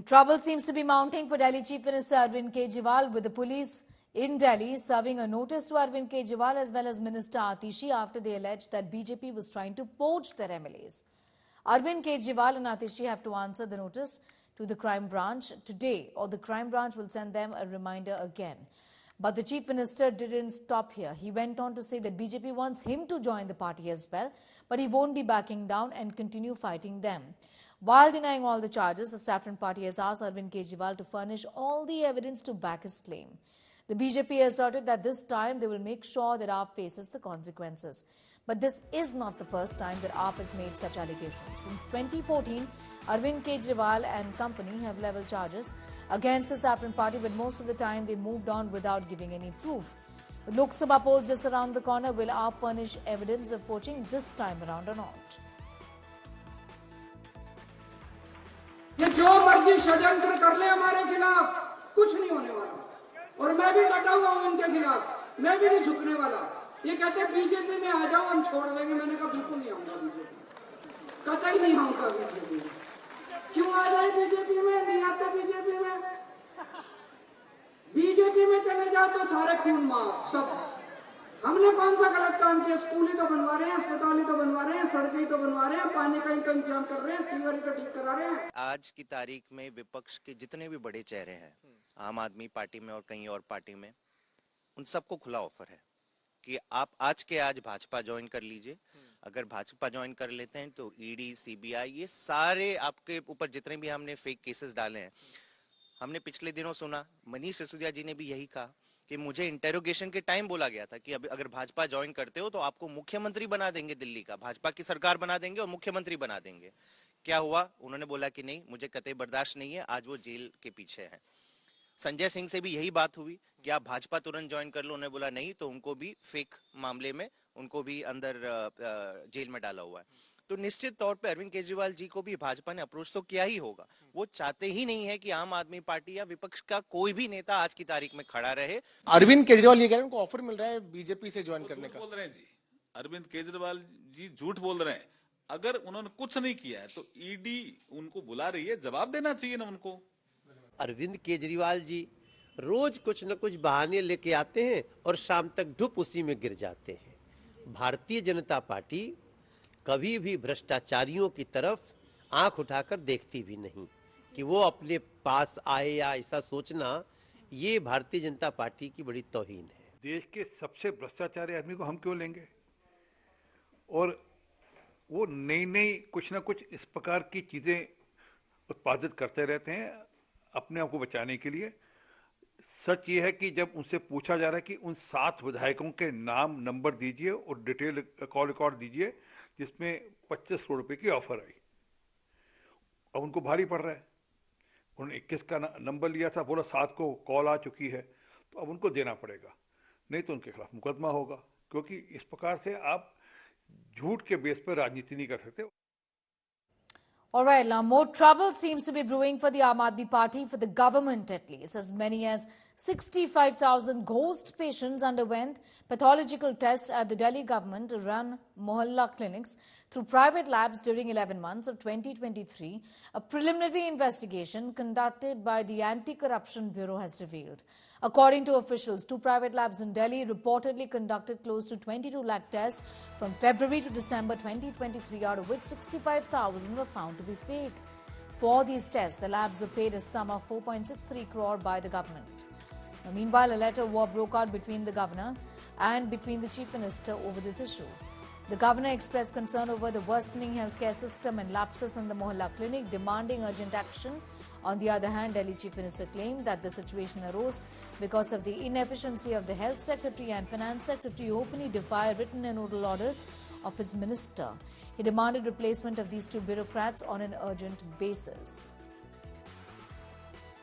And trouble seems to be mounting for Delhi Chief Minister Arvind Kejriwal, with the police in Delhi serving a notice to Arvind Kejriwal as well as Minister Atishi after they alleged that BJP was trying to poach their MLAs. Arvind Kejriwal and Atishi have to answer the notice to the crime branch today, or the crime branch will send them a reminder again. But the Chief Minister didn't stop here. He went on to say that BJP wants him to join the party as well, but he won't be backing down and continue fighting them. While denying all the charges, the Saffron Party has asked Arvind Kejriwal to furnish all the evidence to back his claim. The BJP asserted that this time they will make sure that AAP faces the consequences. But this is not the first time that AAP has made such allegations. Since 2014, Arvind Kejriwal and company have leveled charges against the Saffron Party, but most of the time they moved on without giving any proof. With Lok Sabha polls just around the corner, will AAP furnish evidence of poaching this time around or not? ये जो मर्जी षड्यंत्र कर ले हमारे खिलाफ, कुछ नहीं होने वाला। और मैं भी डटा हुआ हूं इनके खिलाफ, मैं भी नहीं झुकने वाला। ये कहते हैं बीजेपी में आ जाओ, हम छोड़ देंगे। मैंने कहा बिल्कुल नहीं आऊंगा बीजेपी, कतई नहीं आऊंगा बीजेपी में। क्यों आ जाए बीजेपी में? नहीं आते बीजेपी में। बीजेपी में चले जाओ तो सारे खून माफ सब। हमने कौन सा गलत काम किया? स्कूल ही तो बनवा रहे हैं, अस्पताल ही तो बनवा रहे हैं, सड़कें ही तो बनवा रहे हैं, पानी का ही तो इंतजाम कर रहे हैं, सीवर ही तो ठीक करा रहे हैं। आज की तारीख में विपक्ष के जितने भी बड़े चेहरे हैं, आम आदमी पार्टी में और कहीं और पार्टी में, उन सबको खुला ऑफर है कि आप आज के आज भाजपा ज्वाइन कर लीजिए। अगर भाजपा ज्वाइन कर लेते हैं तो ईडी, सीबीआई, ये सारे आपके ऊपर जितने भी हमने फेक केसेस डाले हैं, हमने पिछले दिनों सुना, मनीष सिसोदिया जी ने भी यही कहा कि मुझे इंटेरोगेशन के टाइम बोला गया था कि अगर भाजपा ज्वाइन करते हो तो आपको मुख्यमंत्री बना देंगे, दिल्ली का भाजपा की सरकार बना देंगे और मुख्यमंत्री बना देंगे। क्या हुआ? उन्होंने बोला कि नहीं, मुझे कतई बर्दाश्त नहीं है। आज वो जेल के पीछे है। संजय सिंह से भी यही बात हुई कि आप भाजपा तुरंत ज्वाइन कर लो, उन्होंने बोला नहीं, तो उनको भी फेक मामले में उनको भी अंदर जेल में डाला हुआ है। तो निश्चित तौर पे अरविंद केजरीवाल जी को भी भाजपा ने अप्रोच तो किया ही होगा। वो चाहते ही नहीं है कि आम आदमी पार्टी या विपक्ष का कोई भी नेता आज की तारीख में खड़ा रहे। अरविंद केजरीवाल ये कह रहे हैं उनको ऑफर मिल रहा है बीजेपी से ज्वाइन करने का। बोल रहे हैं जी, अरविंद केजरीवाल जी झूठ बोल रहे हैं। अगर उन्होंने कुछ नहीं किया है तो ईडी उनको बुला रही है, जवाब देना चाहिए ना उनको। अरविंद केजरीवाल जी रोज कुछ न कुछ बहाने लेके आते हैं और शाम तक धूप उसी में गिर जाते हैं। भारतीय जनता पार्टी कभी भी भ्रष्टाचारियों की तरफ आंख उठाकर देखती भी नहीं कि वो अपने पास आए, या ऐसा सोचना ये भारतीय जनता पार्टी की बड़ी तौहीन है। देश के सबसे भ्रष्टाचारी आदमी को हम क्यों लेंगे? और वो नई नई कुछ ना कुछ इस प्रकार की चीजें उत्पादित करते रहते हैं अपने आप को बचाने के लिए। सच ये है कि जब उनसे पूछा जा रहा है कि उन 7 विधायकों के नाम नंबर दीजिए और डिटेल कॉल रिकॉर्ड दीजिए जिसमें 25 करोड़ रुपए की ऑफर आई, अब उनको भारी पड़ रहा है। उन्होंने 21 का नंबर लिया था, बोला 7 को कॉल आ चुकी है, तो अब उनको देना पड़ेगा, नहीं तो उनके खिलाफ मुकदमा होगा। क्योंकि इस प्रकार से आप झूठ के बेस पर राजनीति नहीं कर सकते। All right, now more trouble seems to be brewing for the Aam Aadmi Party, for the government at least. As many as 65,000 ghost patients underwent pathological tests at the Delhi government-run Mohalla clinics through private labs during 11 months of 2023. A preliminary investigation conducted by the Anti-Corruption Bureau has revealed. According to officials, 2 private labs in Delhi reportedly conducted close to 22 lakh tests from February to December 2023, out of which 65,000 were found to be fake. For these tests, the labs were paid a sum of 4.63 crore by the government. Now, meanwhile, a letter war broke out between the governor and between the chief minister over this issue. The governor expressed concern over the worsening healthcare system and lapses in the Mohalla clinic, demanding urgent action. On the other hand, Delhi Chief Minister claimed that the situation arose because of the inefficiency of the Health Secretary and Finance Secretary, who openly defy written and oral orders of his minister. He demanded replacement of these 2 bureaucrats on an urgent basis.